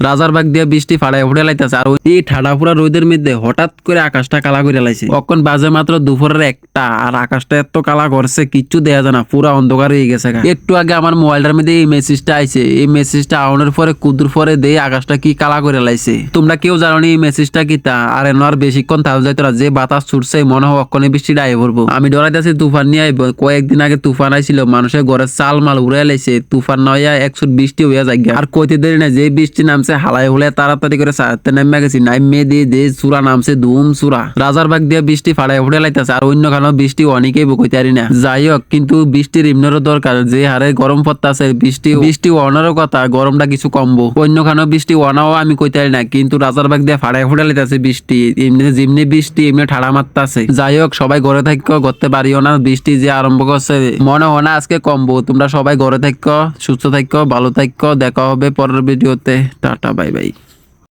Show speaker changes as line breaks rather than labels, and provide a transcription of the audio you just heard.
রাজারবাগ দিয়ে বৃষ্টি ফাড়ায় উঠে লাইতেছে। আর এই ঠাডা পুরা রোদের মধ্যে হঠাৎ করে আকাশটা কালা করে লাইছে। কখন বাজে মাত্র দুপুরের 1টা, আর আকাশটা এত কালা করছে কিচ্ছু দেখা যায় না, পুরা অন্ধকার হয়ে গেছে। একটু আগে আমার মোবাইলটার মধ্যে এই মেসেজটা আইছে, এই মেসেজটা আউনের পরে কুদুর পরে দেই আকাশটা কি কালা করে লাইছে। তোমরা কেউ জানো এই মেসেজটা কি তা? আর এন আর বেশিক্ষণ থাকতে যাইতো না, যে বাতাস ছুটছে মনে হয় অক্ষণে বৃষ্টিটা আই পড়বো। আমি ডরাইতেছি তুফান নিয়ে আইব। কয়েকদিন আগে তুফান আইছিল, মানুষের ঘরের চাল মাল উড়ে লাইছে। তুফান নয়া 100 বৃষ্টি হইয়া যায়। আর কইতে দেরি না, যে বৃষ্টি নামছে হালাই হলে তাড়াতাড়ি করে সারতে নেমে গেছি। নাইমে দিয়ে যে চূড়া নামছে ধুম চূড়া। রাজারবাগ দিয়ে বৃষ্টি ফাড়ায় উঠে লাইতেছে। আর অন্য খানো বৃষ্টি অনেকেই কইতে পারি না। যাই হোক, কিন্তু বৃষ্টির ইমনেরও দরকার, যে হারে গরম পড়তাছে। বৃষ্টি অনারও কথা, গরমটা কিছু কমবো। অন্য খানো বৃষ্টি অনাও আমি কইতে পারি না, কিন্তু রাজারবাগ দিয়ে ফাড়ায় উঠে লাইতেছে বৃষ্টি। এমনি যেমনি বৃষ্টি এমনি ঠাড়া মারতাছে। যাই হোক, সবাই ঘরে থাকো, করতে পারিও না। বৃষ্টি যে আরম্ভ করছে মনে হয় না আজকে কমবো। তোমরা সবাই ঘরে থাকো, সুস্থ থাকো, ভালো থাকো। দেখা হবে পরের ভিডিওতে। Tata, bye bye.